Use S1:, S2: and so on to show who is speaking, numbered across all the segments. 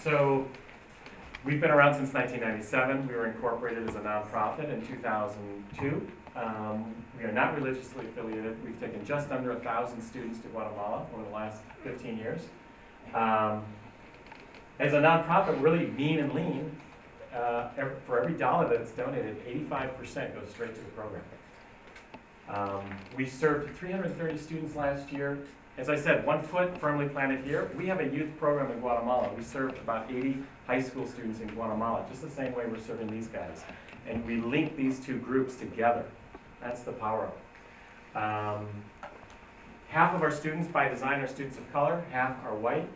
S1: So we've been around since 1997. We were incorporated as a nonprofit in 2002. We are not religiously affiliated. We've taken just under 1,000 students to Guatemala over the last 15 years. As a nonprofit, really mean and lean. For every dollar that's donated, 85% goes straight to the program. We served 330 students last year. As I said, 1 foot firmly planted here. We have a youth program in Guatemala. We served about 80 high school students in Guatemala, just the same way we're serving these guys. And we link these two groups together. That's the power of it. Half of our students by design are students of color, half are white.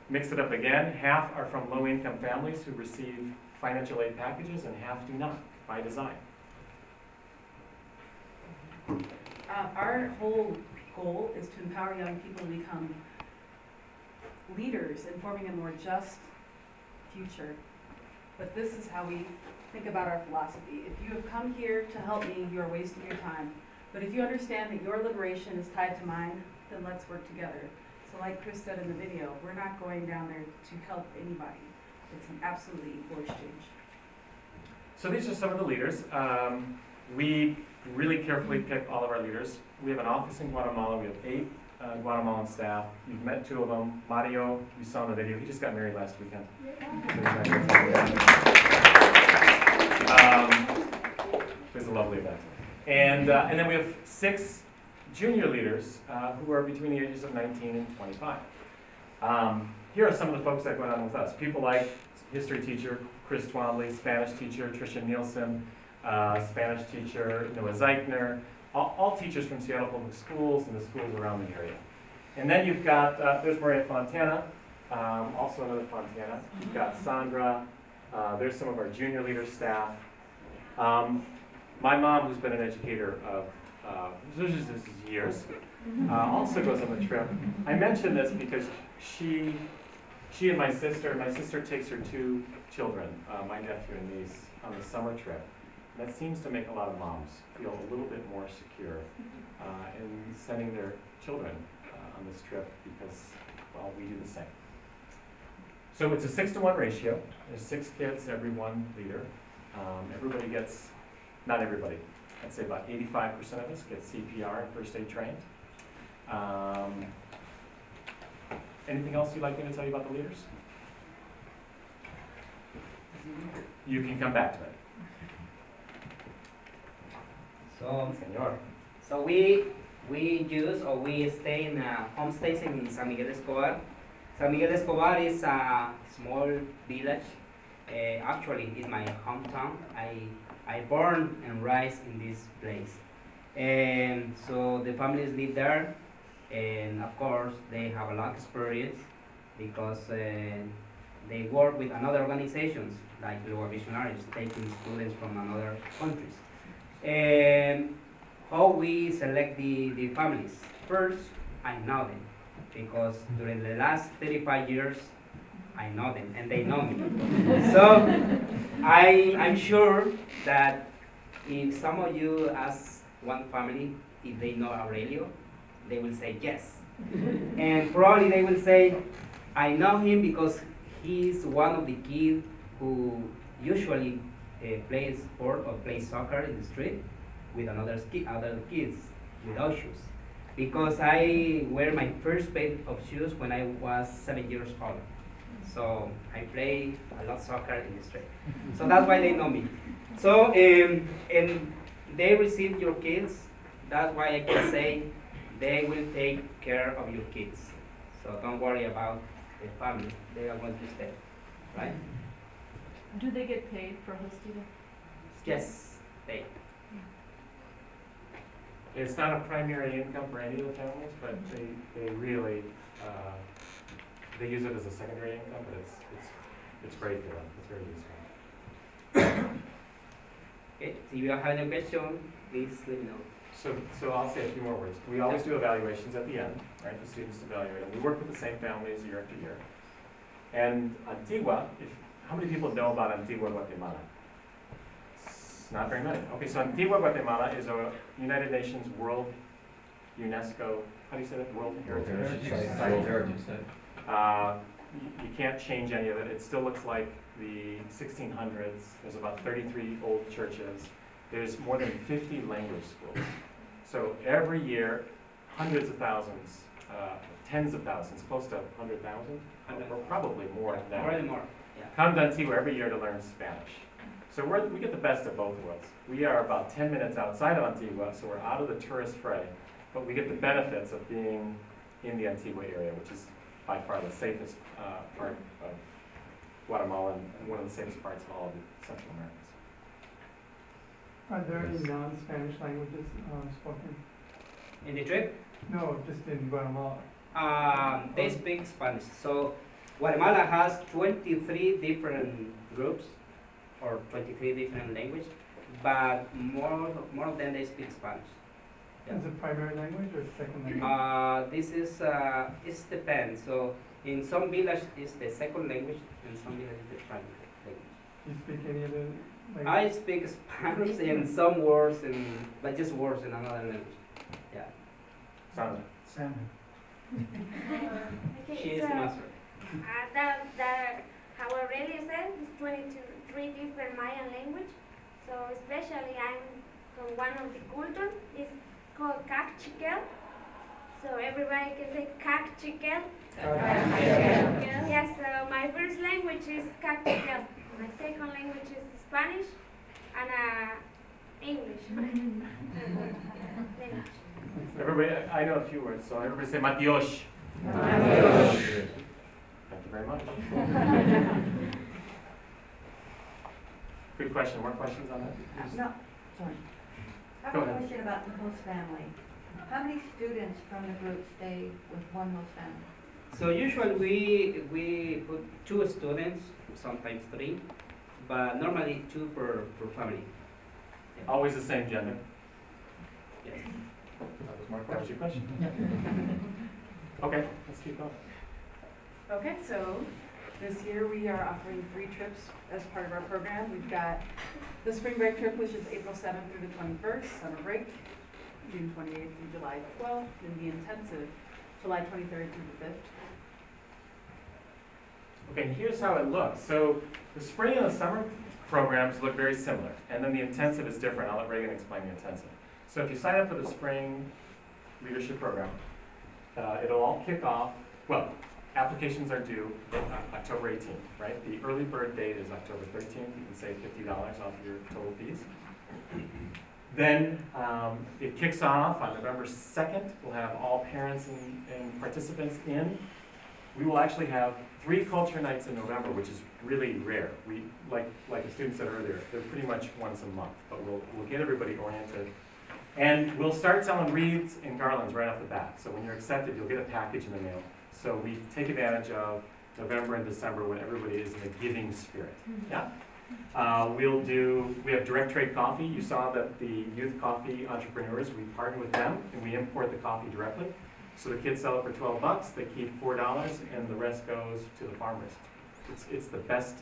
S1: Mix it up again, half are from low-income families who receive financial aid packages, and half do not, by design.
S2: Our whole goal is to empower young people to become leaders in forming a more just future. But this is how we think about our philosophy. If you have come here to help me, you are wasting your time. But if you understand that your liberation is tied to mine, then let's work together. So like Chris said in the video, we're not going down there to help anybody. It's an absolutely equal exchange.
S1: So these are some of the leaders. We really carefully pick all of our leaders. We have an office in Guatemala. We have 8 Guatemalan staff. You've met 2 of them. Mario, you saw in the video, he just got married last weekend. It was a lovely event. And then we have 6 junior leaders who are between the ages of 19 and 25. Here are some of the folks that went on with us. People like history teacher Chris Twombly, Spanish teacher Tricia Nielsen, Spanish teacher Noah Zeichner, all teachers from Seattle Public Schools and the schools around the area. And then you've got, there's Maria Fontana, also another Fontana. You've got Sandra, there's some of our junior leader staff. My mom, who's been an educator of this is years, also goes on the trip. I mention this because she and my sister takes her 2 children, my nephew and niece, on the summer trip. That seems to make a lot of moms feel a little bit more secure in sending their children on this trip because, well, we do the same. So it's a 6-to-1 ratio. There's 6 kids, every 1 leader. Everybody gets, not everybody, I'd say about 85% of us get CPR and first aid trained. Anything else you'd like me to tell you about the leaders? You can come back to it.
S3: So we stay in homestays in San Miguel Escobar. San Miguel Escobar is a small village. Actually, it's my hometown. I born and raised in this place. And so the families live there, and of course they have a lot of experience because they work with another organizations like Global Visionaries, taking students from another countries. And how we select the families? First, I know them because during the last 35 years, I know them and they know me. So I'm sure that if some of you ask one family if they know Aurelio, they will say yes. And probably they will say, I know him because he's one of the kids who usually plays sport or plays soccer in the street with other kids without shoes. Because I wear my first pair of shoes when I was 7 years old. So I play a lot of soccer in the street. So that's why they know me. So and they receive your kids. That's why I can say they will take care of your kids. So don't worry about the family. They are going to stay, right?
S4: Do they get paid for hosting it?
S3: Yes, they.
S1: It's not a primary income for any of the families, but they really they use it as a secondary income, but it's great for them. It's very useful.
S3: Okay, so if you have any question, please let me know.
S1: So I'll say a few more words. We always do evaluations at the end, right? The students evaluate them. We work with the same families year after year. And Antigua, how many people know about Antigua, Guatemala? Not very many. Okay, so Antigua, Guatemala is a United Nations World UNESCO, how do you say that? World Heritage Site. You can't change any of it. It still looks like the 1600s. There's about 33 old churches. There's more than 50 language schools. So every year, hundreds of thousands, tens of thousands, close to 100,000, or probably more now,
S3: Already more. Yeah.
S1: come to Antigua every year to learn Spanish. So we get the best of both worlds. We are about 10 minutes outside of Antigua, so we're out of the tourist fray, but we get the benefits of being in the Antigua area, which is by far the safest part of Guatemala and one of the safest parts of all of the Central Americas.
S5: Are there any non-Spanish languages spoken?
S3: In the trip,
S5: No, just in Guatemala.
S3: they speak Spanish. So Guatemala has 23 different groups or 23 different languages, but more of them they speak Spanish. Yeah.
S5: Is it primary language or second language?
S3: This is it depends. So in some village is the second language, and some village is the primary language.
S5: Do you speak any of the
S3: I
S5: languages?
S3: speak Spanish in some words, but just words in another language. Yeah,
S1: Sandra.
S3: she
S6: Okay,
S3: is
S6: so
S3: the master.
S6: how Aurelio said, is 23 different Mayan language. So especially I'm from one of the culture, it's called Cachiquel. So everybody can say Cachiquel. Yes, so my first language is Cachiquel. My second language is Spanish and English. Language.
S1: Everybody, I know a few words, so everybody say Matiosh. Matiosh. Thank you very much. Good question. More questions on that?
S7: No, sorry. I have
S1: Go
S7: a
S1: ahead.
S7: question about the host family. How many students from the group stay with one host family?
S3: So usually we put 2 students, sometimes 3, but normally 2 per family.
S1: Always the same gender.
S3: Yes.
S1: That was your question. Okay, let's keep going.
S2: Okay, so this year we are offering free trips as part of our program. We've got the spring break trip, which is April 7th through the 21st, summer break, June 28th through July 12th, and the intensive, July 23rd through the 5th.
S1: Okay, here's how it looks. So the spring and the summer programs look very similar, and then the intensive is different. I'll let Reagan explain the intensive. So if you sign up for the spring leadership program, it'll all kick off, well, applications are due October 18th, right? The early bird date is October 13th. You can save $50 off your total fees. Then it kicks off on November 2nd. We'll have all parents and participants in. We will actually have 3 culture nights in November, which is really rare. We, like the student said earlier, they're pretty much once a month, but we'll get everybody oriented. And we'll start selling wreaths and garlands right off the bat. So when you're accepted, you'll get a package in the mail. So we take advantage of November and December when everybody is in a giving spirit. Yeah? We have direct trade coffee. You saw that the youth coffee entrepreneurs, we partner with them and we import the coffee directly. So the kids sell it for $12, they keep $4, and the rest goes to the farmers. It's the best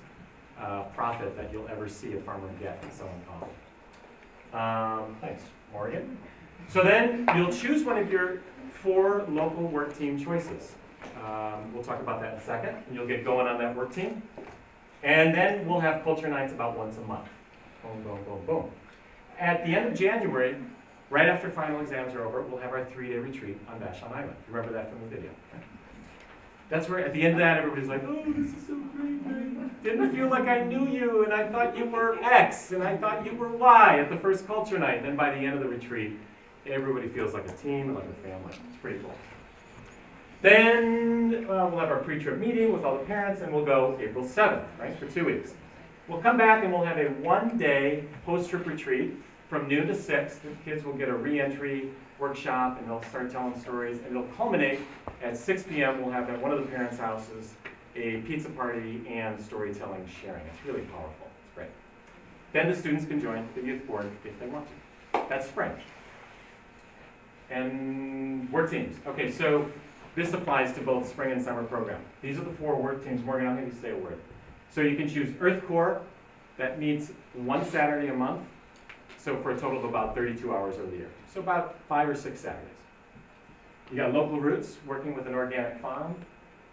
S1: profit that you'll ever see a farmer get in selling coffee. Thanks, Morgan. So then you'll choose one of your 4 local work team choices. We'll talk about that in a second, and you'll get going on that work team. And then we'll have culture nights about once a month. Boom, boom, boom, boom. At the end of January, right after final exams are over, we'll have our 3-day retreat on Vashon Island. Remember that from the video. Okay? That's where, at the end of that, everybody's like, oh, this is so great. I didn't feel like I knew you, and I thought you were X, and I thought you were Y at the first culture night. Then by the end of the retreat, everybody feels like a team, like a family. It's pretty cool. Then we'll have our pre-trip meeting with all the parents, and we'll go April 7th, right, for 2 weeks. We'll come back and we'll have a 1-day post-trip retreat from noon to 6. The kids will get a re-entry workshop, and they'll start telling stories, and it'll culminate at 6 p.m. We'll have at one of the parents' houses a pizza party and storytelling sharing. It's really powerful. It's great. Then the students can join the youth board if they want to. That's spring. And work teams. Okay, so this applies to both spring and summer program. These are the 4 work teams. Morgan, I'm going to say a word. So you can choose Earth Corps. That meets 1 Saturday a month. So for a total of about 32 hours over the year. So about 5 or 6 Saturdays. You got Local Roots, working with an organic farm.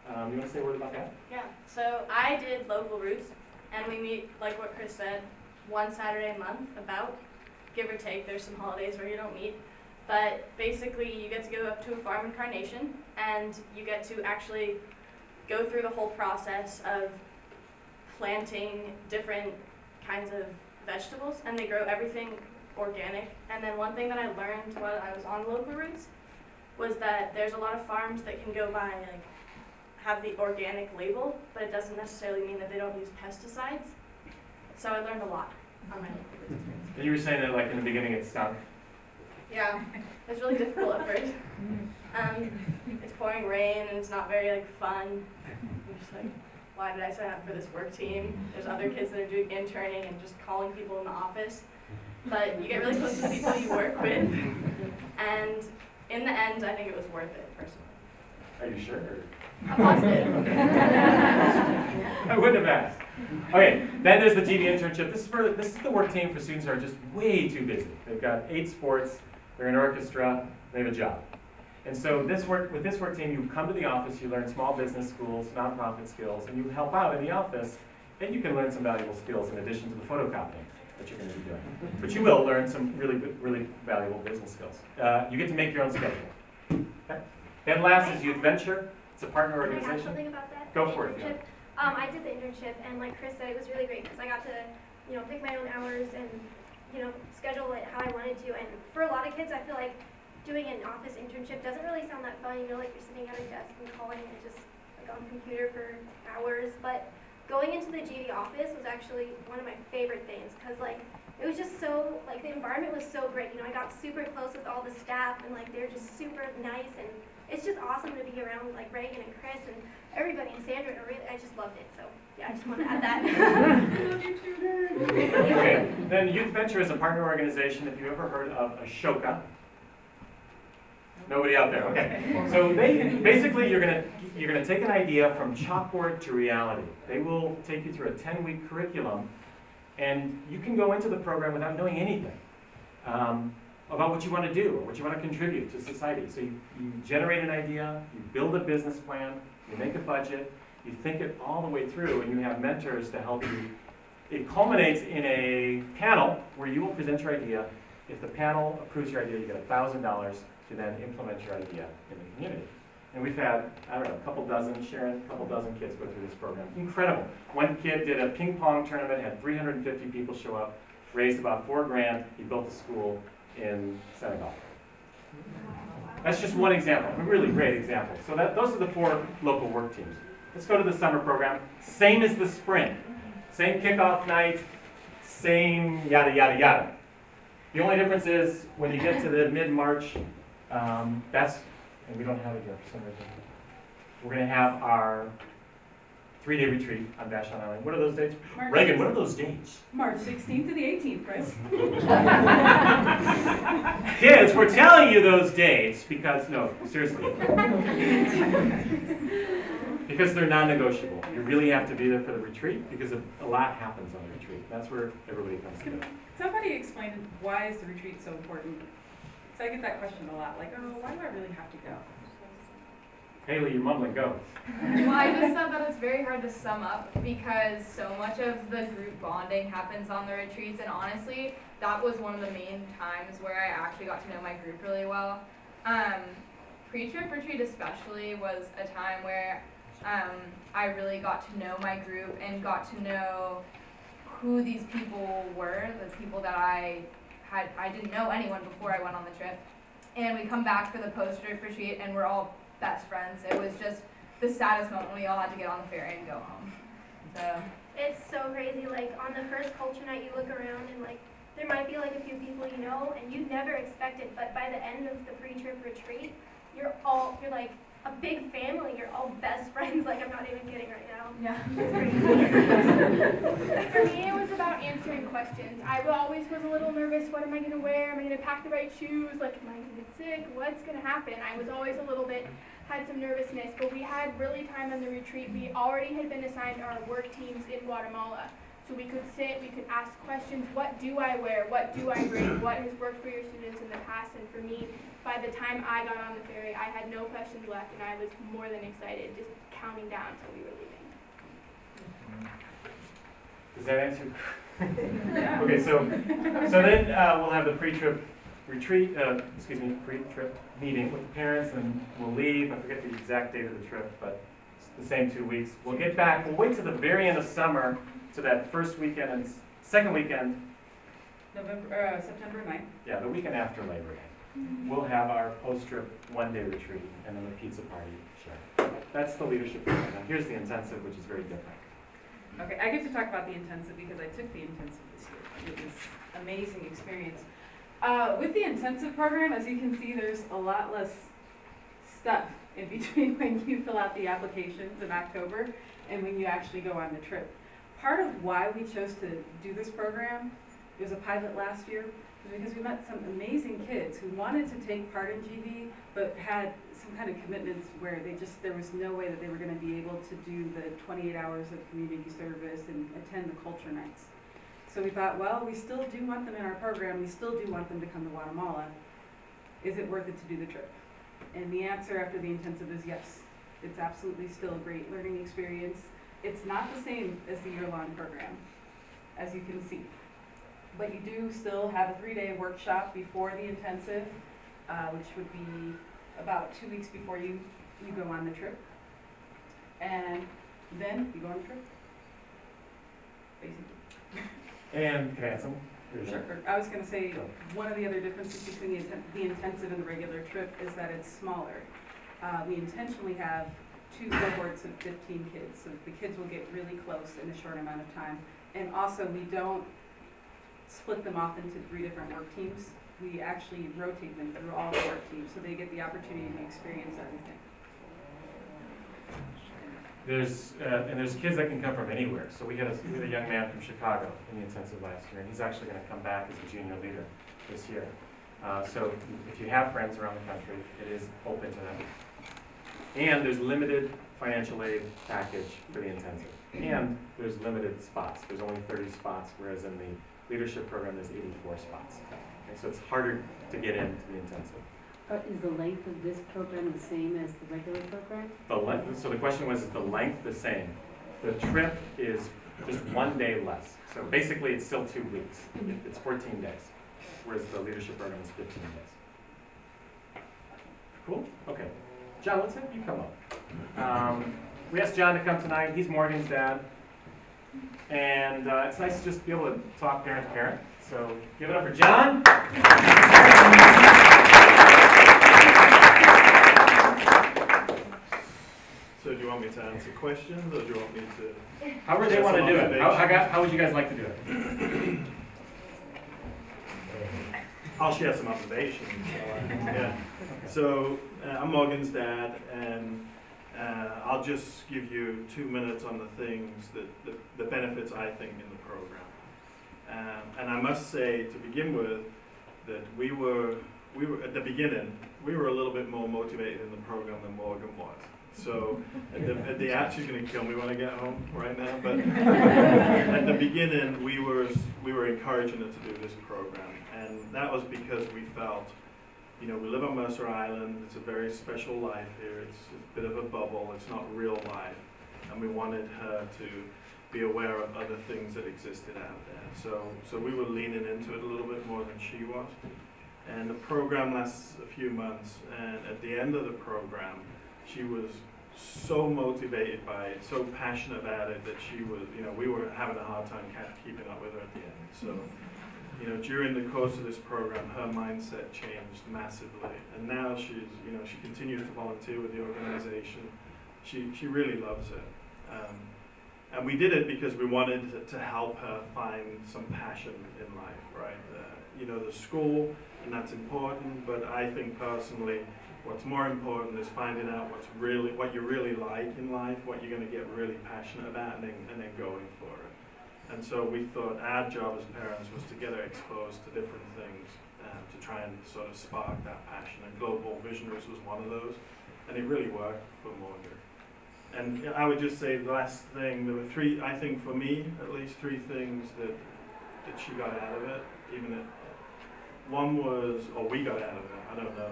S1: You want to say a word about that?
S8: Yeah, so I did local roots, and we meet, like what Chris said, one Saturday a month, about, give or take. There's some holidays where you don't meet. But basically, you get to go up to a farm in Carnation, and you get to actually go through the whole process of planting different kinds of vegetables, and they grow everything organic. And then one thing that I learned while I was on local roots was that there's a lot of farms that can go by, like, have the organic label, but it doesn't necessarily mean that they don't use pesticides. So I learned a lot on my local roots experience.
S1: And you were saying that like in the beginning it stunk.
S8: Yeah, it's really difficult at first. It's pouring rain and it's not very like fun. I'm just like, why did I sign up for this work team? There's other kids that are doing interning and just calling people in the office. But you get really close to the people you work with. And in the end, I think it was worth it, personally.
S1: Are you sure?
S8: I'm positive.
S1: I wouldn't have asked. Okay, then there's the GD internship. This is the work team for students who are just way too busy. They've got 8 sports, they're in orchestra, they have a job. And so with this work team, you come to the office, you learn small business skills, nonprofit skills, and you help out in the office, and you can learn some valuable skills in addition to the photocopying that you're going to be doing. But you will learn some really valuable business skills. You get to make your own schedule. Okay? Then last is Youth Venture. It's a partner
S6: Can I add
S1: organization.
S6: something about that?
S1: Go
S6: The
S1: for it, yeah.
S6: internship? I did the internship, and like Chris said, it was really great because I got to, pick my own hours and, schedule it how I wanted to. And for a lot of kids, I feel like doing an office internship doesn't really sound that fun. Like you're sitting at a desk and calling and just like on the computer for hours. But going into the GD office was actually one of my favorite things because like it was just so, like the environment was so great. I got super close with all the staff and like they're just super nice, and it's just awesome to be around like Reagan and Chris and everybody and Sandra. I just loved it. So yeah, I just want to add that.
S1: Okay, then Youth Venture is a partner organization. If you ever heard of Ashoka? Nobody out there, okay. So basically you're gonna take an idea from chalkboard to reality. They will take you through a 10-week curriculum, and you can go into the program without knowing anything about what you want to do or what you want to contribute to society. So you generate an idea, you build a business plan, you make a budget, you think it all the way through, and you have mentors to help you. It culminates in a panel where you will present your idea. If the panel approves your idea, you get $1,000 to then implement your idea in the community. And we've had, I don't know, a couple dozen kids go through this program. Incredible. One kid did a ping pong tournament, had 350 people show up, raised about $4 grand. He built a school in Senegal. That's just one example, a really great example. So those are the 4 local work teams. Let's go to the summer program. Same as the spring. Same kickoff night, same yada, yada, yada. The only difference is when you get to the mid-March, and we don't have it here for some reason. We're going to have our 3-day retreat on Vashon Island. What are those dates? Reagan, what are those dates?
S2: March 16th to the 18th, Chris.
S1: Kids, we're telling you those dates because, no, seriously. Because they're non-negotiable. You really have to be there for the retreat because a lot happens on the retreat. That's where everybody comes together.
S2: Somebody explain why is the retreat so important? So I get that question a lot, like, oh, why do I really have to go?
S1: Haley, you're mumbling, go.
S9: Well, I just thought that it's very hard to sum up because so much of the group bonding happens on the retreats, and honestly, that was one of the main times where I actually got to know my group really well. Pre-trip retreat especially was a time where I really got to know my group and got to know who these people were, the people that I didn't know anyone before I went on the trip. And we come back for the post-trip retreat and we're all best friends. It was just the saddest moment when we all had to get on the ferry and go home. So
S6: It's so crazy. Like on the first culture night, you look around and like there might be like a few people you know, and you'd never expect it. But by the end of the pre-trip retreat, you're like a big family. You're all best friends. Like I'm not even kidding right now.
S9: yeah.
S6: It's crazy.
S10: For me, it was about answering questions. I always was a little nervous. What am I going to wear? Am I going to pack the right shoes? Like, am I going to get sick? What's going to happen? I was always a little bit, had some nervousness, but we had really time on the retreat. We already had been assigned our work teams in Guatemala. So we could sit, we could ask questions, what do I wear, what do I bring, what has worked for your students in the past, and for me, by the time I got on the ferry, I had no questions left, and I was more than excited, just counting down until we were leaving.
S1: Does that answer? Okay, so then we'll have the pre-trip retreat, pre-trip meeting with the parents, and we'll leave. I forget the exact date of the trip, but it's the same 2 weeks. We'll get back. We'll wait to the very end of summer, to that first weekend and second weekend.
S2: September 9th.
S1: Yeah, the weekend after Labor Day. We'll have our post-trip one-day retreat and then the pizza party share. That's the leadership program. Now here's the intensive, which is very different.
S2: Okay, I get to talk about the intensive because I took the intensive this year. It was an amazing experience. With the intensive program, as you can see, there's a lot less stuff in between when you fill out the applications in October and when you actually go on the trip. Part of why we chose to do this program, it was a pilot last year, was because we met some amazing kids who wanted to take part in GB, but had some kind of commitments where there was no way that they were going to be able to do the 28 hours of community service and attend the culture nights. So we thought, well, we still do want them in our program, we still do want them to come to Guatemala. Is it worth it to do the trip? And the answer after the intensive is yes. It's absolutely still a great learning experience. It's not the same as the year-long program, as you can see. But you do still have a 3-day workshop before the intensive, which would be about 2 weeks before you go on the trip. And then you go on the trip, basically.
S1: And can I add something?
S2: Sure. I was going to say, one of the other differences between the intensive and the regular trip is that it's smaller. We intentionally have 2 cohorts of 15 kids, so the kids will get really close in a short amount of time. And also, we don't split them off into 3 different work teams. We actually rotate them through all the work teams, so they get the opportunity to experience everything.
S1: There's kids that can come from anywhere. So we had a young man from Chicago in the intensive last year, and he's actually going to come back as a junior leader this year. So if you have friends around the country, it is open to them. And there's limited financial aid package for the intensive. And there's limited spots. There's only 30 spots, whereas in the leadership program there's 84 spots. Okay, so it's harder to get into the intensive.
S11: Is the length of this program the same as the regular program?
S1: So the question was, is the length the same? The trip is just 1 day less. So basically it's still 2 weeks. It's 14 days, whereas the leadership program is 15 days. Cool? Okay. John, let's have you come up. We asked John to come tonight. He's Morgan's dad. And it's nice to just be able to talk parent to parent. So give it up for John.
S12: So do you want me to answer questions, or do you want me to...
S1: However they want to do it. How would you guys like to do it?
S12: I'll share some observations. Yeah. So I'm Morgan's dad, and I'll just give you 2 minutes on the things the benefits I think in the program. And I must say, to begin with, that we were at the beginning, we were a little bit more motivated in the program than Morgan was. So at the she's going to kill me when I get home right now. But at the beginning, we were encouraging her to do this program, and that was because we felt, you know, we live on Mercer Island. It's a very special life here. It's a bit of a bubble. It's not real life, and we wanted her to be aware of other things that existed out there. So we were leaning into it a little bit more than she was. And the program lasts a few months, and at the end of the program, she was so motivated by it, so passionate about it, that she was, you know, we were having a hard time keeping up with her at the end. So, you know, during the course of this program, her mindset changed massively, and now she's, you know, she continues to volunteer with the organization. She really loves it. And we did it because we wanted to help her find some passion in life, right? You know, the school, and that's important, but I think personally, what's more important is finding out what you really like in life, what you're going to get really passionate about, and then going for it. And so we thought our job as parents was to get her exposed to different things, to try and sort of spark that passion. And Global Visionaries was one of those, and it really worked for Morgan. And I would just say the last thing, there were three, I think for me, at least three things that she got out of it. One was, or we got out of it, I don't know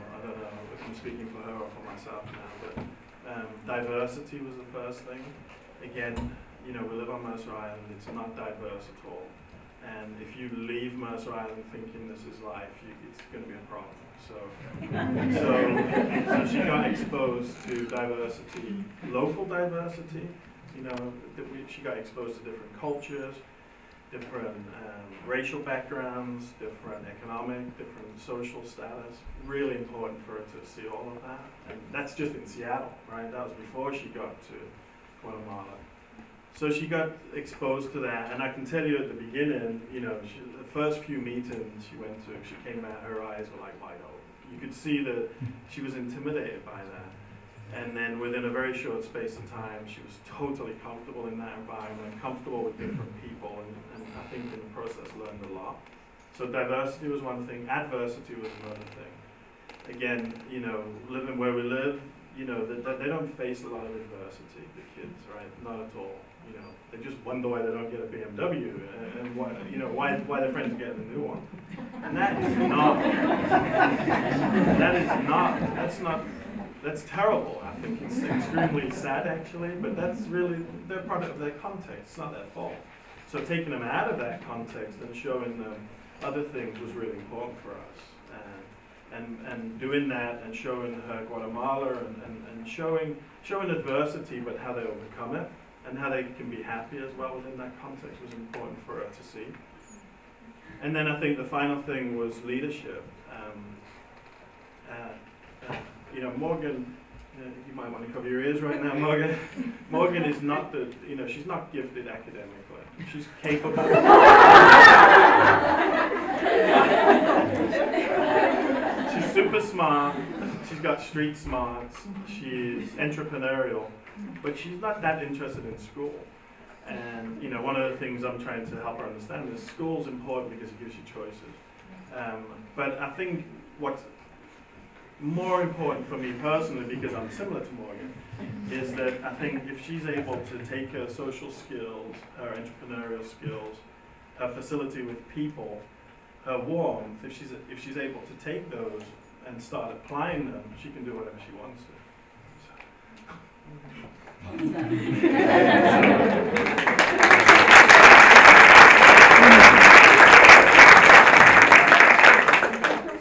S12: if I'm speaking for her or for myself now, but diversity was the first thing. Again, we live on Mercer Island, it's not diverse at all. And if you leave Mercer Island thinking this is life, it's going to be a problem. So she got exposed to diversity, local diversity. She got exposed to different cultures, different racial backgrounds, different economic, different social status. Really important for her to see all of that. And that's just in Seattle, right? That was before she got to Guatemala. So she got exposed to that, and I can tell you at the beginning, the first few meetings she went to, she came out, her eyes were like wide open. You could see that she was intimidated by that. And then within a very short space of time, she was totally comfortable in that environment, comfortable with different people, and I think in the process learned a lot. So diversity was one thing, adversity was another thing. Again, living where we live, they don't face a lot of adversity, the kids, right? Not at all. They just wonder why they don't get a BMW and why their friends are getting a new one. And that's terrible. I think it's extremely sad actually, but that's really, they're part of their context, it's not their fault. So taking them out of that context and showing them other things was really important for us. And doing that and showing her Guatemala and showing adversity, but how they overcome it and how they can be happy as well within that context was important for her to see. And then I think the final thing was leadership. Morgan, you might want to cover your ears right now, Morgan. Morgan is not she's not gifted academically. She's capable. She's super smart. She's got street smarts. She's entrepreneurial, but she's not that interested in school. And one of the things I'm trying to help her understand is school's important because it gives you choices. But I think what's more important for me personally, because I'm similar to Morgan, is that I think if she's able to take her social skills, her entrepreneurial skills, her facility with people, her warmth, if she's able to take those and start applying them, she can do whatever she wants to.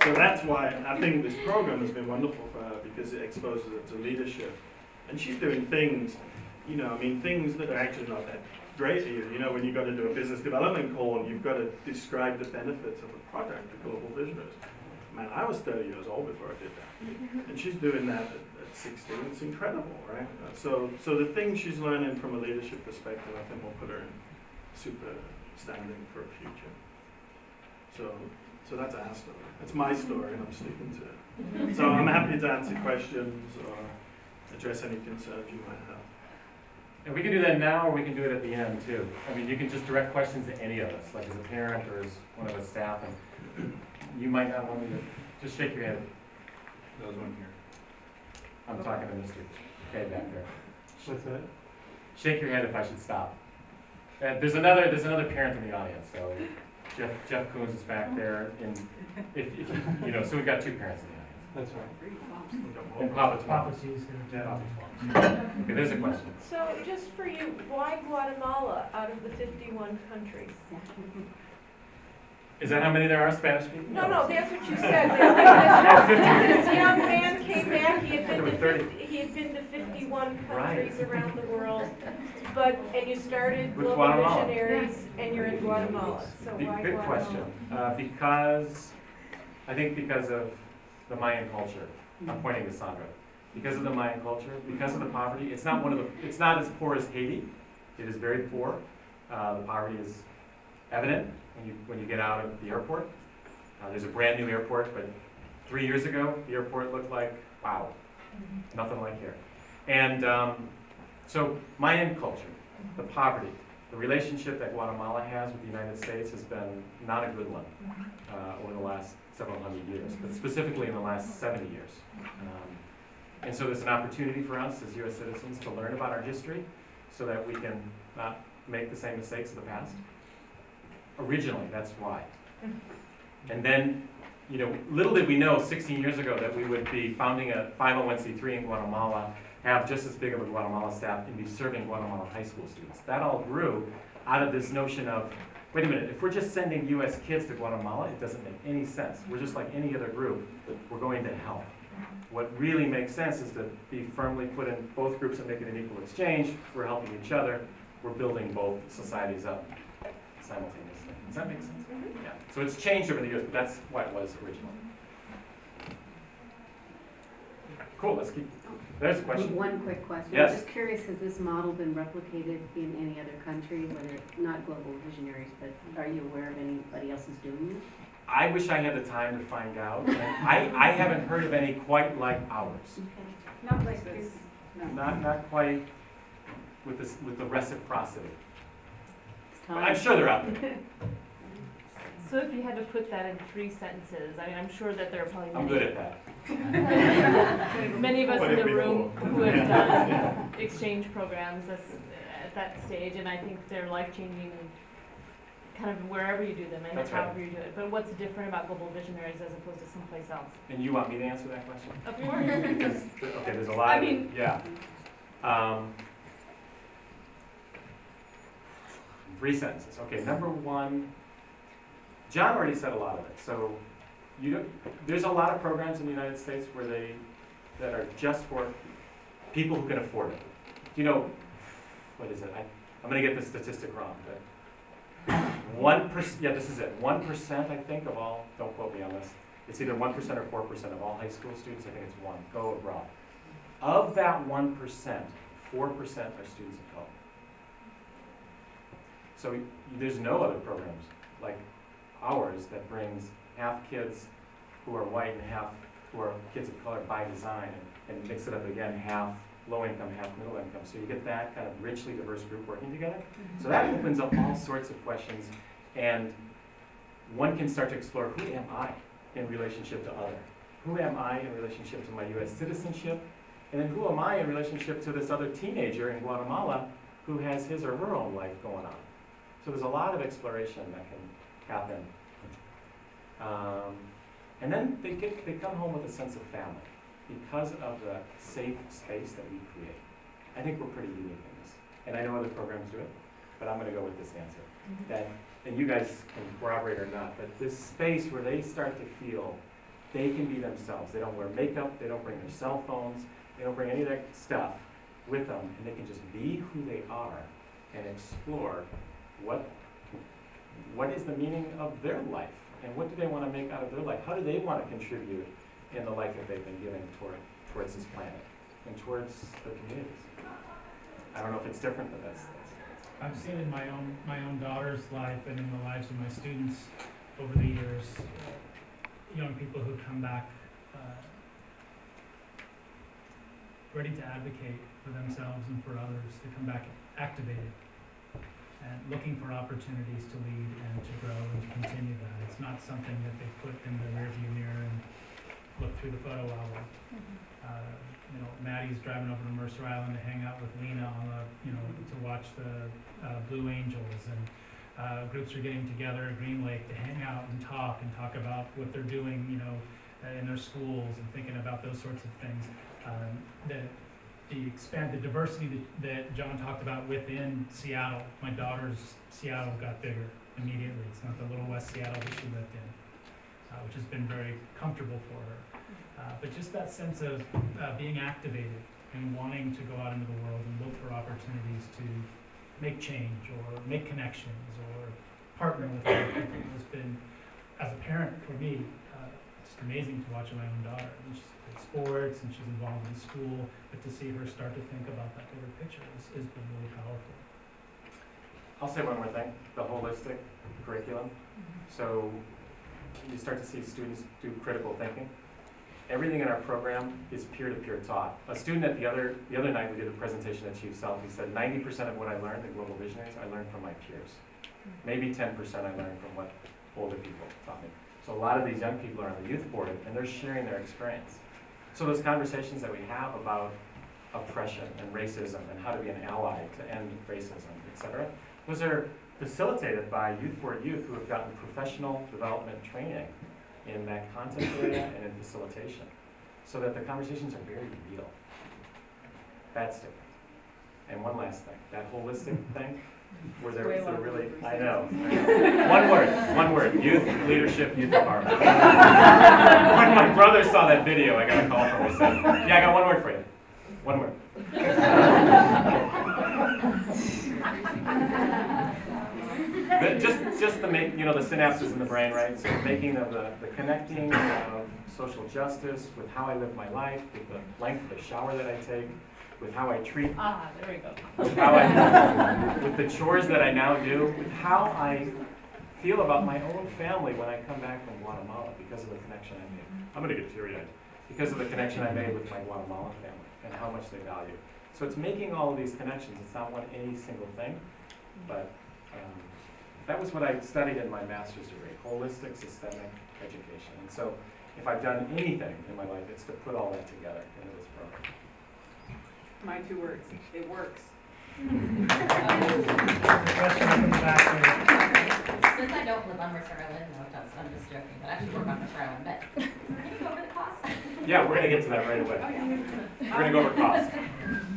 S12: So that's why I think this program has been wonderful for her, because it exposes her to leadership. And she's doing things, things that are actually not that great. When you've got to do a business development call and you've got to describe the benefits of a product to global visitors. Man, I was 30 years old before I did that. And she's doing that at 16. It's incredible, right? So the things she's learning from a leadership perspective, I think will put her in super standing for a future. So that's our story. That's my story, and I'm sticking to it. So I'm happy to answer questions or address any concerns you might have.
S1: And we can do that now, or we can do it at the end too. You can just direct questions to any of us, like as a parent or as one of us staff. And you might not want me to just shake your head.
S13: Those one here.
S1: I'm talking to Mr. K back there.
S5: What's that?
S1: Shake your head if I should stop. There's another parent in the audience. So Jeff Coons is back there, and so we've got two parents in the audience.
S5: That's right.
S1: And Papa T's here. Okay, there's a question.
S4: So, just for you, why Guatemala out of the 51 countries?
S1: Is that how many there are Spanish people?
S4: No, that's what you said. This young man came back, he had been to 51 countries around the world, and you started
S1: With
S4: Global
S1: Guatemala.
S4: Missionaries, and you're in Guatemala. So why
S1: Good
S4: Guatemala?
S1: question. I think because of the Mayan culture. I'm pointing to Sandra. Because of the Mayan culture, because of the poverty, it's not as poor as Haiti. It is very poor. The poverty is evident when you get out of the airport. There's a brand new airport, but 3 years ago, the airport looked like, wow, nothing like here. And so Mayan culture, the poverty, the relationship that Guatemala has with the United States has been not a good one over the last several hundred years, but specifically in the last 70 years. And so there's an opportunity for us as US citizens to learn about our history so that we can not make the same mistakes of the past. Originally, that's why. And then, you know, little did we know 16 years ago that we would be founding a 501c3 in Guatemala, have just as big of a Guatemala staff, and be serving Guatemala high school students. That all grew out of this notion of, wait a minute, if we're just sending US kids to Guatemala, it doesn't make any sense. We're just like any other group. We're going to help. What really makes sense is to be firmly put in both groups and make it an equal exchange. We're helping each other. We're building both societies up simultaneously. Does that make sense? Yeah. So it's changed over the years, but that's what it was originally. Cool, let's keep, there's a question.
S11: One quick question.
S1: Yes.
S11: I'm just curious, has this model been replicated in any other country, whether, not global visionaries, but are you aware of anybody else who's doing it?
S1: I wish I had the time to find out. I haven't heard of any quite like ours.
S2: Not like this. No.
S1: Not quite with this, with the reciprocity.
S11: It's
S1: But
S11: time.
S1: I'm sure they're out there.
S4: So if you had to put that in 3 sentences, I mean, I'm sure that there are probably
S1: I'm good at that.
S4: many of us
S1: But
S4: in the
S1: it'd be
S4: room
S1: cool.
S4: who have done exchange programs at that stage, and I think they're life-changing kind of wherever you do them and
S1: That's right.
S4: however you do it. But what's different about Global Visionaries as opposed to someplace else?
S1: And you want me to answer that question?
S4: Of course.
S1: Because, okay, there's a lot
S4: I
S1: of,
S4: mean-
S1: yeah. 3 sentences. Okay, number 1, John already said a lot of it. So there's a lot of programs in the United States where that are just for people who can afford it. You know, what is it? I'm going to get the statistic wrong, but 1%, yeah, this is it. 1%, I think, of all, don't quote me on this. It's either 1% or 4% of all high school students. I think it's 1, go abroad. Of that 1%, 4% are students of color. So there's no other programs like ours that brings half kids who are white and half who are kids of color by design, and mix it up again, half low income, half middle income. So you get that kind of richly diverse group working together. So that opens up all sorts of questions, and one can start to explore, who am I in relationship to other? Who am I in relationship to my US citizenship? And then who am I in relationship to this other teenager in Guatemala who has his or her own life going on? So there's a lot of exploration that can happen. And then they come home with a sense of family because of the safe space that we create. I think we're pretty unique in this. And I know other programs do it, but I'm gonna go with this answer. That, and you guys can corroborate or not, but this space where they start to feel they can be themselves. They don't wear makeup, they don't bring their cell phones, they don't bring any of that stuff with them, and they can just be who they are and explore what is the meaning of their life, and what do they want to make out of their life? How do they want to contribute in the life that they've been giving towards this planet and towards their communities? I don't know if it's different, but that's
S5: I've seen in my own daughter's life and in the lives of my students over the years, young people who come back ready to advocate for themselves and for others, to come back activated and looking for opportunities to lead and to grow and to continue that. It's not something that they put in the rearview mirror and look through the photo album. You know, Maddie's driving over to Mercer Island to hang out with Lena on the, you know, to watch the Blue Angels, and groups are getting together at Green Lake to hang out and talk about what they're doing, you know, in their schools, and thinking about those sorts of things. The diversity that John talked about within Seattle. My daughter's Seattle got bigger immediately. It's not the little West Seattle that she lived in, which has been very comfortable for her. But just that sense of being activated and wanting to go out into the world and look for opportunities to make change or make connections or partner with other people has been, as a parent for me, just amazing to watch my own daughter. And she's played sports and she's involved in school, but to see her start to think about that bigger picture has been really powerful.
S1: I'll say one more thing, the holistic curriculum. So you start to see students do critical thinking. Everything in our program is peer-to-peer taught. A student at the other night, we did a presentation at Chief Sealth. He said 90% of what I learned in Global Visionaries, I learned from my peers. Maybe 10% I learned from what older people taught me. So a lot of these young people are on the youth board, and they're sharing their experience. So those conversations that we have about oppression and racism and how to be an ally to end racism, etc., those are facilitated by Youth for Youth who have gotten professional development training in that content area and in facilitation, so that the conversations are very real. That's different. And one last thing, that holistic thing, where there was really, I know. One word, youth leadership, youth empowerment. When my brother saw that video, I got a call from him and said, yeah, I got one word for you. One word. Just the make, the synapses in the brain, right? So making of the connecting of social justice with how I live my life, with the length of the shower that I take, with how I treat,
S2: there we go.
S1: with the chores that I now do, with how I feel about my own family when I come back from Guatemala because of the connection I made. I'm going to get teary-eyed. Because of the connection I made with my Guatemalan family and how much they value. So it's making all of these connections. It's not any single thing, but that was what I studied in my master's degree, holistic systemic education. And so if I've done anything in my life, it's to put all that together into this program.
S2: My 2 words, it works.
S13: Since I don't live on Mercer Island, no, I'm just joking, but I actually work on Mercer Island, but can you go over the cost?
S1: Yeah, we're going to get to that right away. We're going to go over cost.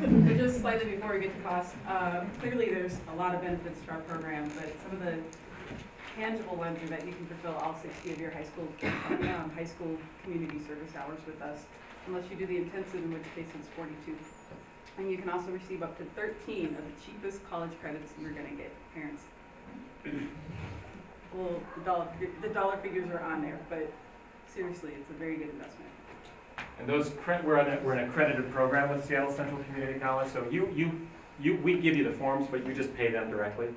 S2: So just slightly before we get to cost, clearly there's a lot of benefits to our program, but some of the tangible ones are that you can fulfill all 60 of your high school community service hours with us, unless you do the intensive, in which case it's 42. And you can also receive up to 13 of the cheapest college credits you're going to get, parents. Well, the dollar figures are on there, but seriously, it's a very good investment.
S1: And those we're an accredited program with Seattle Central Community College. So we give you the forms, but you just pay them directly.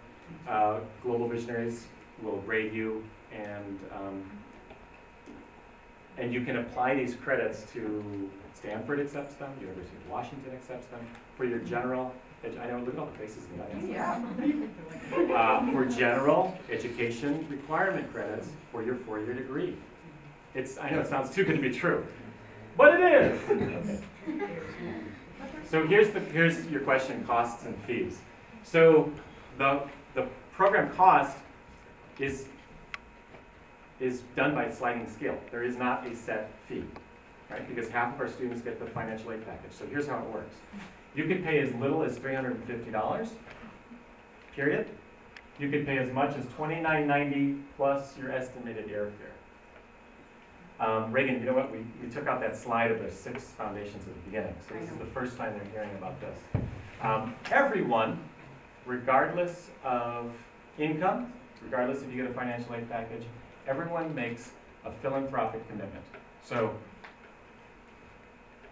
S1: Global Visionaries will grade you, and you can apply these credits to Stanford accepts them, University of Washington accepts them. For your general, I know, look at all the faces in the audience. Yeah. For general education requirement credits for your 4-year degree. I know it sounds too good to be true, but it is. Okay. So here's your question, costs and fees. So the program cost is done by sliding scale. There is not a set fee, right? Because half of our students get the financial aid package. So here's how it works. You could pay as little as $350, period. You could pay as much as $29.90 plus your estimated airfare. Reagan, you know what? We took out that slide of the 6 foundations at the beginning. So this is the first time they're hearing about this. Everyone, regardless of income, regardless if you get a financial aid package, everyone makes a philanthropic commitment. So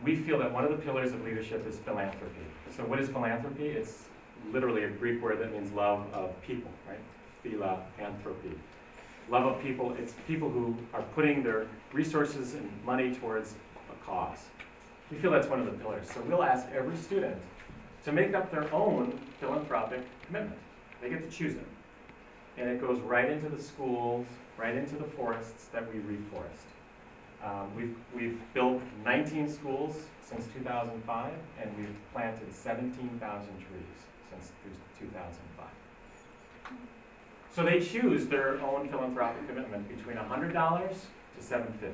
S1: we feel that one of the pillars of leadership is philanthropy. So what is philanthropy? It's literally a Greek word that means love of people, right? Philanthropy. Love of people, it's people who are putting their resources and money towards a cause. We feel that's one of the pillars. So we'll ask every student to make up their own philanthropic commitment. They get to choose it. And it goes right into the schools, right into the forests that we reforest. We've built 19 schools since 2005, and we've planted 17,000 trees since 2005. So they choose their own philanthropic commitment between $100 to $750.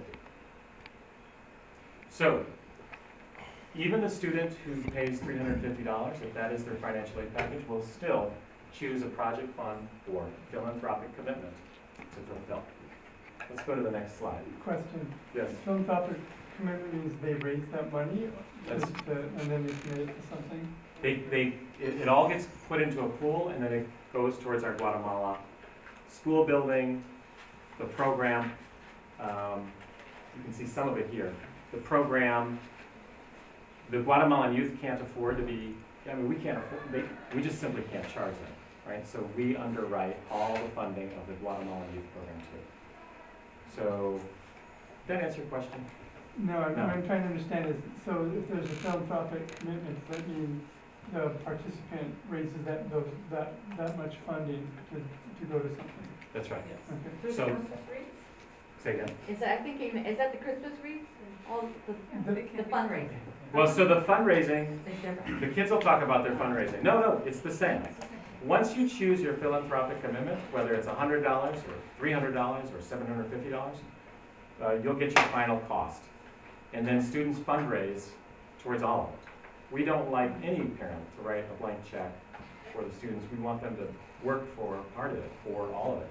S1: So even the student who pays $350, if that is their financial aid package, will still choose a project fund or philanthropic commitment to fulfill. Let's go to the next slide.
S14: Question.
S1: Yes.
S14: Philanthropic commitment means they raise that money and then they commit it to something?
S1: It all gets put into a pool, and then it goes towards our Guatemala school building, the program. You can see some of it here. The program, the Guatemalan youth can't afford to be, we can't afford, we just simply can't charge them, right? So we underwrite all the funding of the Guatemalan youth program too. So, did that answer your question?
S14: No, I'm trying to understand is, so if there's a philanthropic commitment, does that mean the participant raises that much funding to go to something?
S1: That's right.
S14: Okay.
S1: So, Say again.
S7: Is that, I think, is that the Christmas wreaths? All the fundraising
S1: Well, so the fundraising,
S7: is different.
S1: the kids will talk about their fundraising. No, it's the same. Once you choose your philanthropic commitment, whether it's $100 or $300 or $750, you'll get your final cost. And then students fundraise towards all of it. We don't like any parent to write a blank check for the students. We want them to work for part of it, or all of it.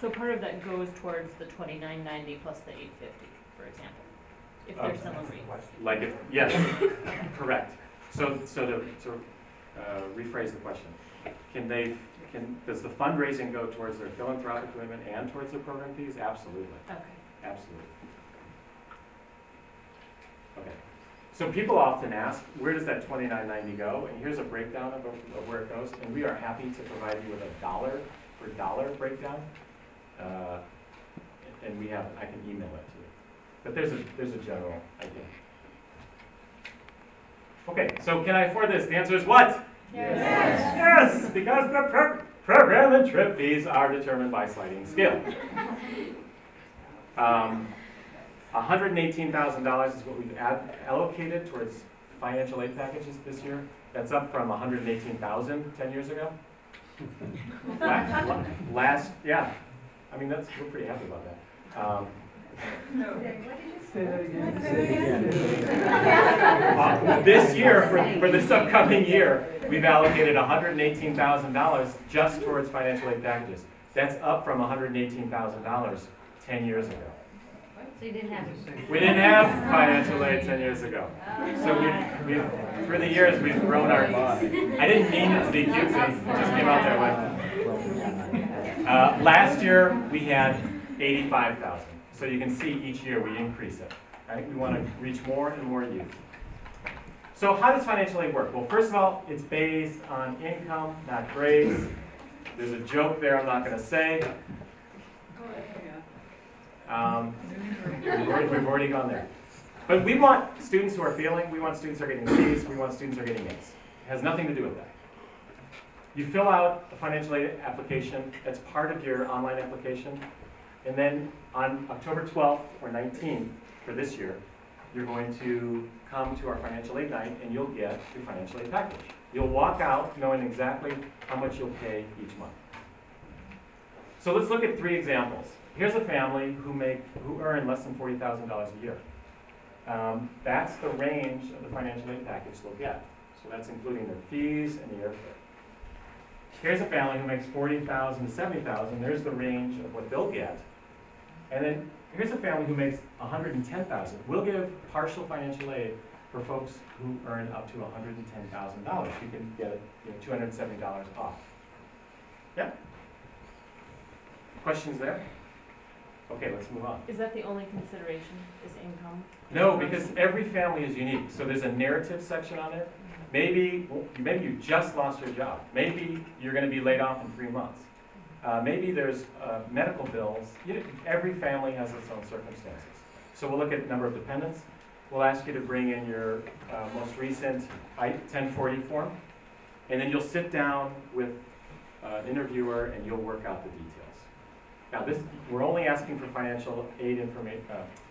S15: So part of that goes towards the $29.90 plus the $8.50, for example, if there's some agree.
S1: Like if, yes, correct. So to rephrase the question, does the fundraising go towards their philanthropic commitment and towards their program fees? Absolutely.
S15: Okay.
S1: Absolutely. Okay. So people often ask, where does that $29.90 go? And here's a breakdown of where it goes. And we are happy to provide you with a dollar for dollar breakdown. And I can email it to you. But there's a general idea. Okay, so can I afford this? The answer is what?
S10: Yes.
S1: Yes, because the program and trip fees are determined by sliding scale. $118,000 is what we've allocated towards financial aid packages this year. That's up from $118,000 10 years ago. Yeah. I mean, we're pretty happy about that.
S14: Say that again.
S1: This year, for this upcoming year, we've allocated $118,000 just towards financial aid packages. That's up from $118,000 10 years ago.
S13: So you didn't have
S1: We didn't have financial aid 10 years ago. So we've through the years, we've grown our... I didn't mean it to be cutesy. It just came out that way. Last year, we had $85,000. So you can see each year we increase it. Right? We want to reach more and more youth. So how does financial aid work? Well, first of all, it's based on income, not grades. There's a joke there I'm not going to say. We've already gone there. But we want students who are failing, we want students who are getting C's, we want students who are getting A's. It has nothing to do with that. You fill out a financial aid application that's part of your online application, and then on October 12th or 19th for this year, you're going to come to our financial aid night and you'll get your financial aid package. You'll walk out knowing exactly how much you'll pay each month. So let's look at 3 examples. Here's a family who earn less than $40,000 a year. That's the range of the financial aid package they'll get. So that's including their fees and the airfare. Here's a family who makes $40,000 to $70,000. There's the range of what they'll get. And then here's a family who makes $110,000. We'll give partial financial aid for folks who earn up to $110,000. You can get $270 off. Yeah? Questions there? Okay, let's move on.
S15: Is that the only consideration, is income?
S1: No, because every family is unique. So there's a narrative section on it. Maybe you just lost your job. Maybe you're going to be laid off in 3 months. Maybe there's medical bills. Every family has its own circumstances. So we'll look at number of dependents. We'll ask you to bring in your most recent I-1040 form. And then you'll sit down with an interviewer and you'll work out the details. Now we're only asking for financial aid information,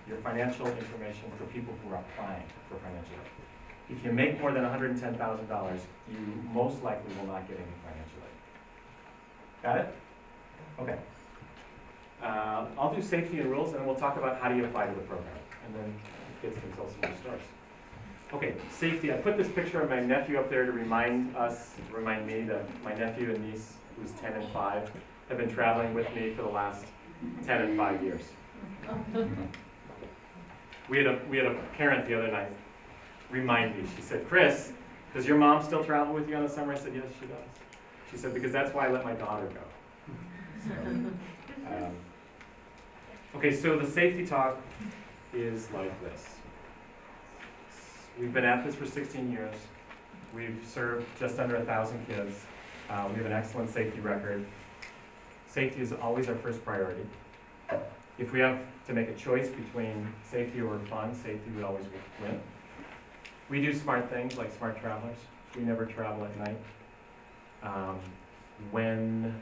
S1: your financial information for people who are applying for financial aid. If you make more than $110,000, you most likely will not get any financial aid. Got it? Okay. I'll do safety and rules, and then we'll talk about how do you apply to the program. And then kids can tell some more stories. Okay, safety. I put this picture of my nephew up there to remind me that my nephew and niece, who's 10 and 5, have been traveling with me for the last 10 and 5 years. We had a parent the other night remind me. She said, "Chris, does your mom still travel with you on the summer?" I said, "Yes, she does." She said, "Because that's why I let my daughter go." So, okay, so the safety talk is like this. We've been at this for 16 years. We've served just under 1,000 kids. We have an excellent safety record. Safety is always our first priority. If we have to make a choice between safety or fun, safety would always win. We do smart things like smart travelers. We never travel at night. When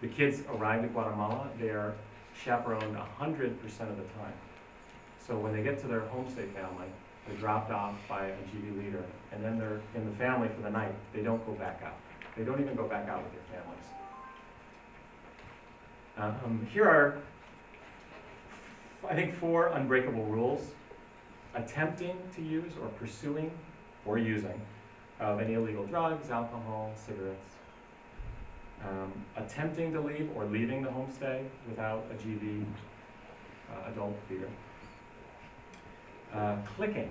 S1: The kids arrive at Guatemala, they are chaperoned 100% of the time. So when they get to their homestay family, they're dropped off by a GD leader, and then they're in the family for the night. They don't go back out. They don't even go back out with their families. Here are, I think, 4 unbreakable rules. Attempting to use or pursuing or using of any illegal drugs, alcohol, cigarettes. Attempting to leave or leaving the homestay without a GD adult leader. Clicking.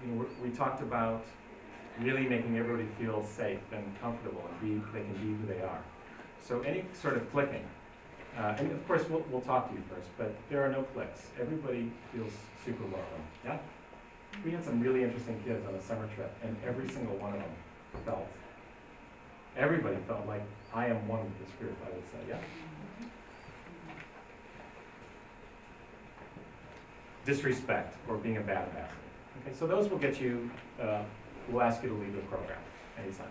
S1: You know, we talked about really making everybody feel safe and comfortable and they can be who they are. So any sort of clicking. And of course, we'll talk to you first, but there are no clicks. Everybody feels super welcome. Yeah? We had some really interesting kids on a summer trip, and every single one of them felt, everybody felt like I am one with this group, I would say, yeah? Disrespect or being a bad ambassador. Okay, so those will get you, we'll ask you to leave the program anytime.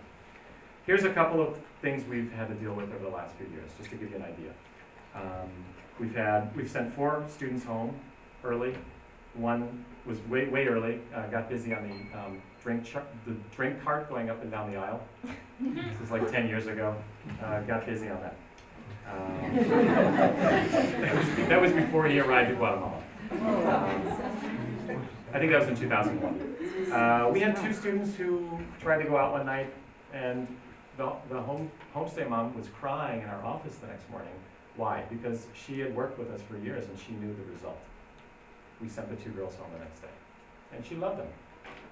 S1: Here's a couple of things we've had to deal with over the last few years, just to give you an idea. We've sent 4 students home early. One was way early, got busy on the drink cart going up and down the aisle. This was like 10 years ago. Got busy on that. That was before he arrived at Guatemala. I think that was in 2001. We had 2 students who tried to go out one night, and the homestay mom was crying in our office the next morning. Why? Because she had worked with us for years and she knew the result. We sent the 2 girls home the next day. And she loved them.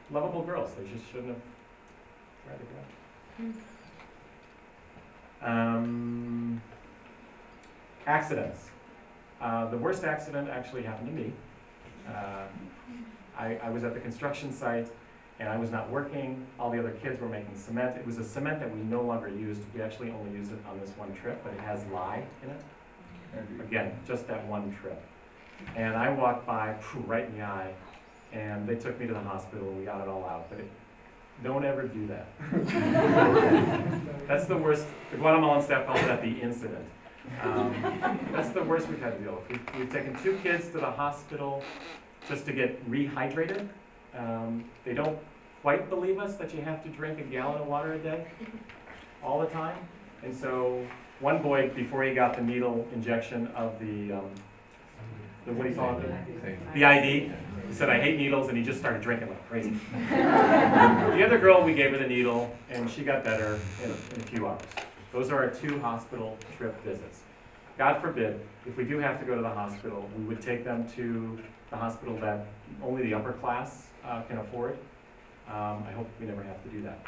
S1: Lovable girls. They just shouldn't have tried to go. Accidents. The worst accident actually happened to me. I was at the construction site and I was not working. All the other kids were making cement. It was a cement that we no longer used. We actually only used it on this one trip, but it has lye in it. Again, just that one trip. And I walked by, right in the eye, and they took me to the hospital and we got it all out. But don't ever do that. That's the worst. The Guatemalan staff calls that the incident. That's the worst we've had to deal with. We've taken 2 kids to the hospital just to get rehydrated. They don't quite believe us that you have to drink a gallon of water a day all the time. And so one boy, before he got the needle injection of the what do you call it? The ID, he said, I hate needles, and he just started drinking like crazy. The other girl, we gave her the needle, and she got better in a few hours. Those are our 2 hospital trip visits. God forbid, if we do have to go to the hospital, we would take them to the hospital that only the upper class can afford. I hope we never have to do that.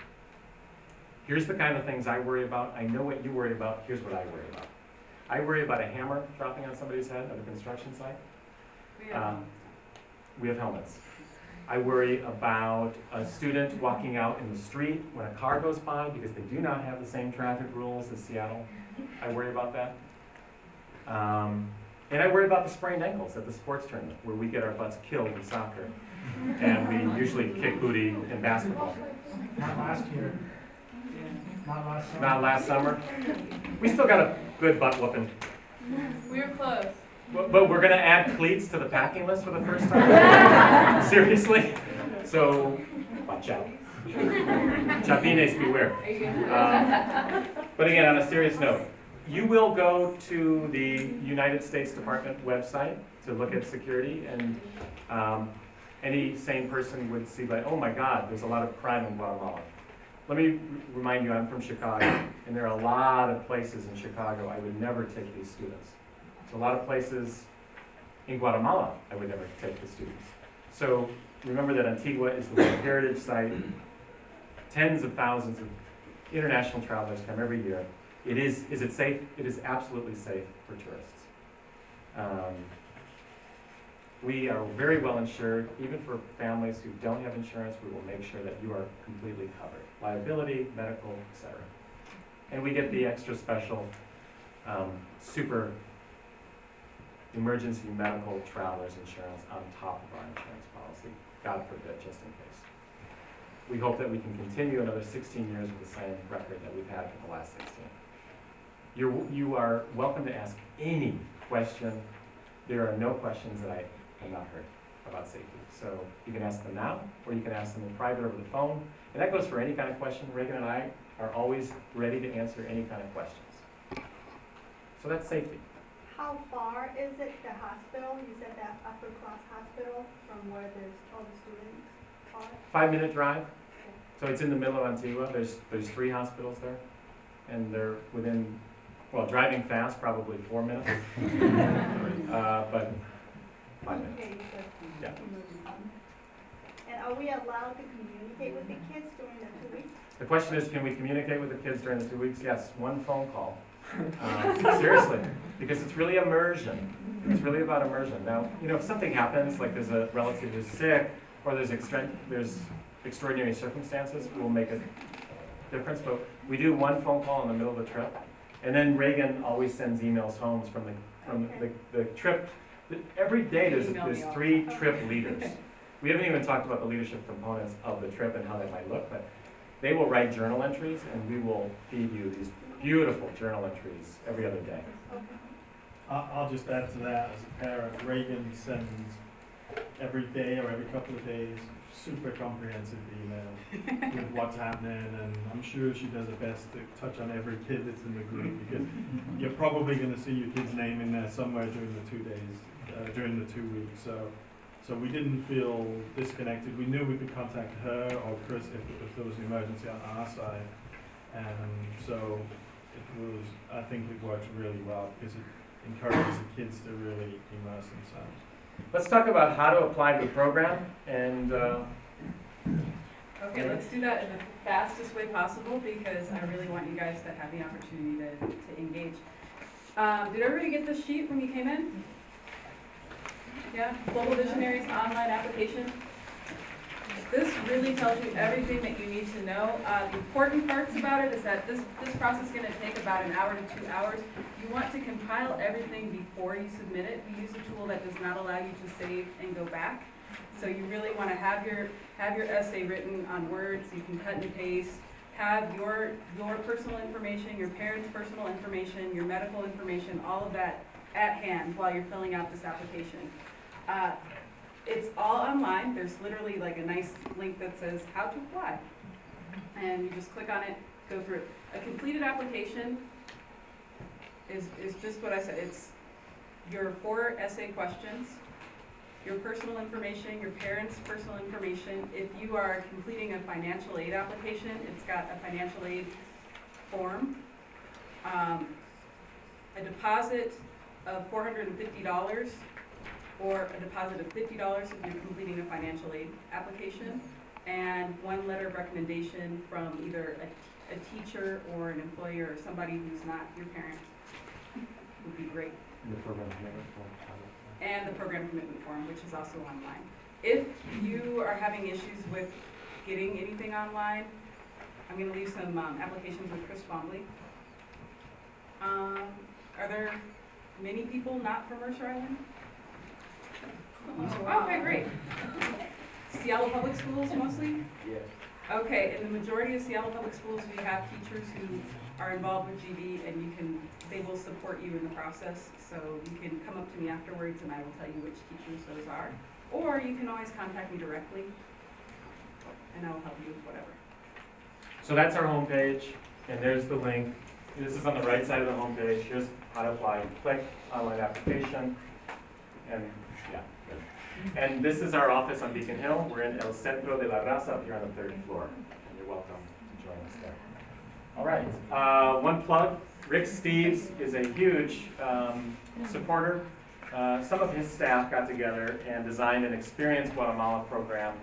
S1: Here's the kind of things I worry about. I know what you worry about. Here's what I worry about. I worry about a hammer dropping on somebody's head at a construction site. We have helmets. I worry about a student walking out in the street when a car goes by because they do not have the same traffic rules as Seattle. I worry about that. And I worry about the sprained ankles at the sports tournament where we get our butts killed in soccer. And we usually kick booty in basketball.
S14: Not last year. Not last summer.
S1: Not last summer. We still got a good butt whooping.
S9: We were close.
S1: But we're going to add cleats to the packing list for the first time? Seriously? So, watch out. Chapines, beware. But again, on a serious note, you will go to the United States Department website to look at security, and any sane person would see like, oh my God, there's a lot of crime in Guatemala. Let me remind you, I'm from Chicago, and there are a lot of places in Chicago I would never take these students. There's a lot of places in Guatemala I would never take the students. So remember that Antigua is the World Heritage Site. Tens of thousands of international travelers come every year. Is it safe? It is absolutely safe for tourists. We are very well insured. Even for families who don't have insurance, we will make sure that you are completely covered. Liability, medical, etc. And we get the extra special super emergency medical travelers insurance on top of our insurance policy. God forbid, just in case. We hope that we can continue another 16 years with the same record that we've had for the last 16. You are welcome to ask any question. There are no questions that I have not heard about safety. So you can ask them now, or you can ask them in private over the phone. And that goes for any kind of question. Reagan and I are always ready to answer any kind of questions. So that's safety.
S10: How far is it, the hospital? You said that upper class hospital from where there's all the students are?
S1: 5-minute drive. So it's in the middle of Antigua. There's 3 hospitals there. And they're within, well, driving fast, probably 4 minutes. But 5 minutes.
S10: Okay,
S1: Yeah.
S10: And are we allowed to communicate with the kids during the 2 weeks?
S1: The question is, can we communicate with the kids during the 2 weeks? Yes, 1 phone call. Seriously, because it's really immersion. It's really about immersion. Now, you know, if something happens, like there's a relative who's sick, or there's extraordinary circumstances, we'll make a difference. But we do 1 phone call in the middle of the trip, and then Reagan always sends emails home from the trip. Every day there's 3 trip leaders. We haven't even talked about the leadership components of the trip and how that might look, but they will write journal entries, and we will feed you these beautiful journal entries every other day.
S12: I'll just add to that, as a parent, Reagan sends every day or every couple of days super comprehensive emails with what's happening, and I'm sure she does her best to touch on every kid that's in the group, because you're probably going to see your kid's name in there somewhere during the 2 days, during the 2 weeks. So we didn't feel disconnected. We knew we could contact her or Chris if there was an emergency on our side, and so I think it works really well because it encourages the kids to really immerse themselves.
S1: Let's talk about how to apply the program, and
S2: okay, let's do that in the fastest way possible because I really want you guys to have the opportunity to engage. Did everybody get this sheet when you came in? Yeah, Global Visionaries online application. This really tells you everything that you need to know. The important parts about it is that this process is going to take about 1 hour to 2 hours. You want to compile everything before you submit it. We use a tool that does not allow you to save and go back. So you really want to have your essay written on Word so you can cut and paste. Have your personal information, your parents' personal information, your medical information, all of that at hand while you're filling out this application. It's all online. There's literally like a nice link that says how to apply. And you just click on it, go through it. A completed application is just what I said. It's your 4 essay questions, your personal information, your parents' personal information. If you are completing a financial aid application, it's got a financial aid form, a deposit of $450, or a deposit of $50 if you're completing a financial aid application, and 1 letter of recommendation from either a teacher or an employer or somebody who's not your parent would be great.
S1: The program commitment form.
S2: And the program commitment form, which is also online. If you are having issues with getting anything online, I'm going to leave some applications with Chris Twombly. Are there many people not from Mercer Island? Okay, great. Seattle Public Schools mostly?
S1: Yeah.
S2: Okay, in the majority of Seattle Public Schools, we have teachers who are involved with GV, and they will support you in the process. So you can come up to me afterwards, and I will tell you which teachers those are. Or you can always contact me directly, and I will help you with whatever.
S1: So that's our homepage, and there's the link. This is on the right side of the homepage. Here's how to apply. Click online application, and yeah. And this is our office on Beacon Hill. We're in El Centro de la Raza up here on the 3rd floor. And you're welcome to join us there. All right, 1 plug. Rick Steves is a huge supporter. Some of his staff got together and designed an Experience Guatemala program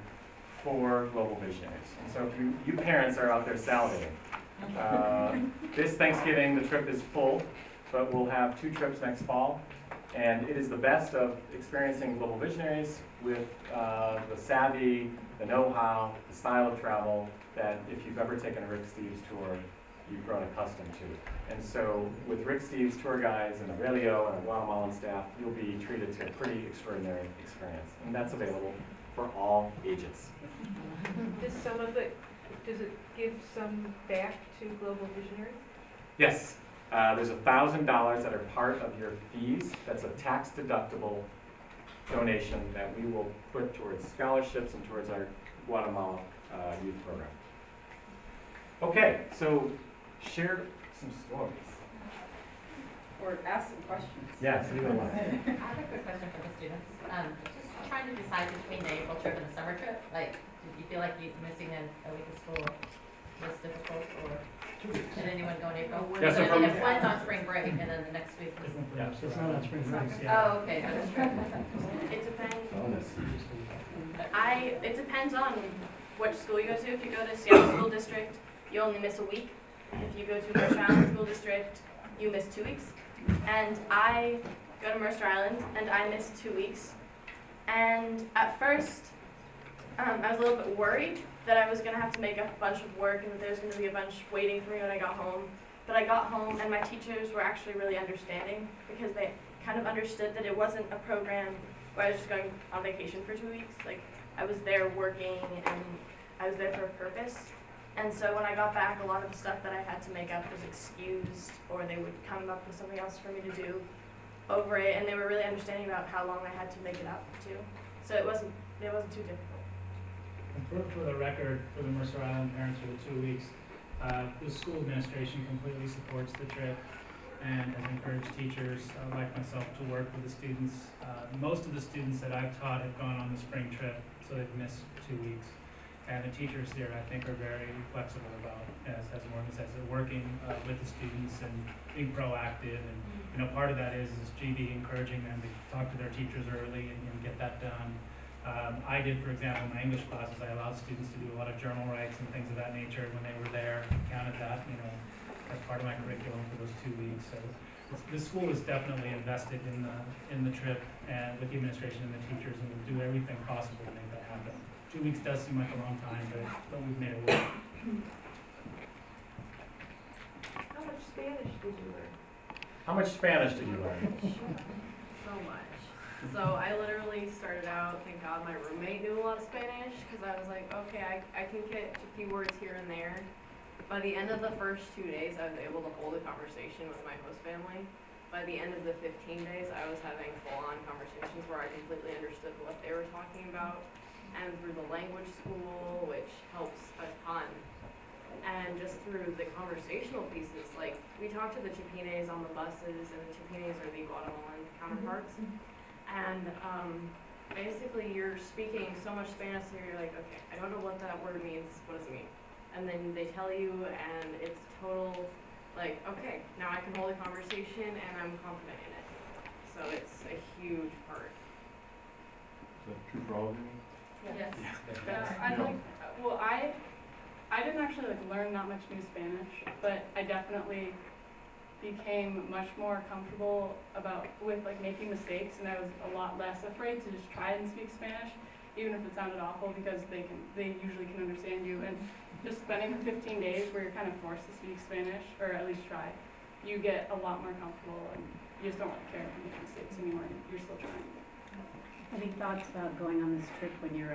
S1: for Global Visionaries. And so if you parents are out there salivating, this Thanksgiving the trip is full, but we'll have 2 trips next fall. And it is the best of experiencing Global Visionaries with the savvy, the know-how, the style of travel that if you've ever taken a Rick Steves tour, you've grown accustomed to. And so with Rick Steves tour guides and Aurelio and the Guatemalan staff, you'll be treated to a pretty extraordinary experience. And that's available for all ages.
S4: Does it give some back to Global Visionaries?
S1: Yes. There's $1,000 that are part of your fees. That's a tax-deductible donation that we will put towards scholarships and towards our Guatemala youth program. Okay, so share some stories.
S2: Or ask some questions.
S1: Yes, either one.
S13: I have a quick question for the students. Just trying to decide between the April trip and the summer trip. Like, did you feel like missing a week of school was difficult, or did anyone go in April?
S1: Yeah, so
S13: I mean, if one's on spring break and then the next week was.
S1: Yeah,
S5: It's not on spring break,
S13: Oh, okay, that's true.
S8: It depends. It depends on which school you go to. If you go to Seattle School District, you only miss a week. If you go to Mercer Island School District, you miss 2 weeks. And I go to Mercer Island, and I missed 2 weeks. And at first, I was a little bit worried that I was going to have to make a bunch of work and that there was going to be a bunch waiting for me when I got home. But I got home, and my teachers were actually really understanding because they kind of understood that it wasn't a program where I was just going on vacation for 2 weeks. Like, I was there working, and I was there for a purpose. And so when I got back, a lot of the stuff that I had to make up was excused, or they would come up with something else for me to do over it, and they were really understanding about how long I had to make it up too. So it wasn't too difficult.
S5: And for the record, for the Mercer Island parents for the 2 weeks, the school administration completely supports the trip and has encouraged teachers like myself to work with the students. Most of the students that I've taught have gone on the spring trip, so they've missed 2 weeks. And the teachers here, I think, are very flexible about, as Morgan says, they're working with the students and being proactive. And part of that is GB encouraging them to talk to their teachers early and get that done. I did, for example, in my English classes, I allowed students to do a lot of journal rights and things of that nature when they were there. Counted that, as part of my curriculum for those 2 weeks. So the school is definitely invested in the trip and with the administration and the teachers, and will do everything possible to make that happen. 2 weeks does seem like a long time, but we've made it work.
S4: How much Spanish did you learn?
S1: How much Spanish did you learn?
S2: So much. So I literally started out, thank God my roommate knew a lot of Spanish, because I was like, okay, I can catch a few words here and there. By the end of the first 2 days, I was able to hold a conversation with my host family. By the end of the 15 days, I was having full-on conversations where I completely understood what they were talking about. And through the language school, which helps a ton. And just through the conversational pieces, like we talk to the Chapines on the buses, and the Chapines are the Guatemalan counterparts. And basically you're speaking so much Spanish here, you're like, okay, I don't know what that word means, what does it mean? And then they tell you, and it's total, like, okay, now I can hold a conversation and I'm confident in it. So it's a huge part.
S12: Is that true for all of you?
S10: Yes.
S16: Yeah, I didn't actually learn that much new Spanish, but I definitely became much more comfortable with making mistakes, and I was a lot less afraid to just try and speak Spanish, even if it sounded awful, because they usually can understand you. And just spending 15 days where you're kind of forced to speak Spanish, or at least try, you get a lot more comfortable, and you just don't really care if you make mistakes anymore. You're still trying.
S11: Any thoughts about going on this trip when you're,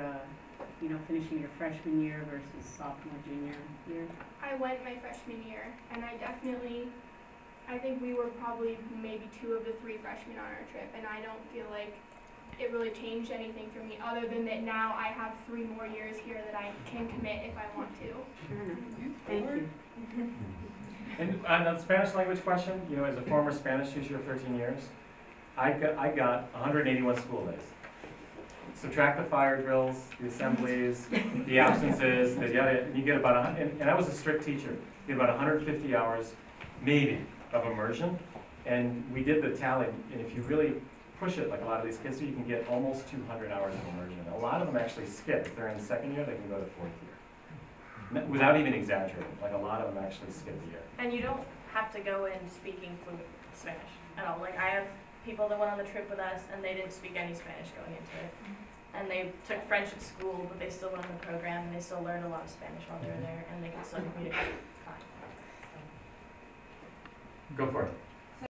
S11: finishing your freshman year versus sophomore, junior year?
S10: I went my freshman year, and I think we were probably maybe 2 of the 3 freshmen on our trip, and I don't feel like it really changed anything for me, other than that now I have 3 more years here that I can commit if I want to.
S11: Thank you.
S1: And on the Spanish language question, as a former Spanish teacher of 13 years, I got 181 school days. Subtract the fire drills, the assemblies, the absences, and you get about, and I was a strict teacher, you get about 150 hours, maybe, of immersion. And we did the tally, and if you really push it, like a lot of these kids do, you can get almost 200 hours of immersion. A lot of them actually skip. If they're in the 2nd year, they can go to 4th year. Without even exaggerating, a lot of them actually skip the year.
S8: And you don't have to go in speaking fluent Spanish at all. I have people that went on the trip with us, and they didn't speak any Spanish going into it. And they took French at school, but they still went on the program, and they still learned a lot of Spanish while they were there, and they could still communicate fine.
S1: Go for it.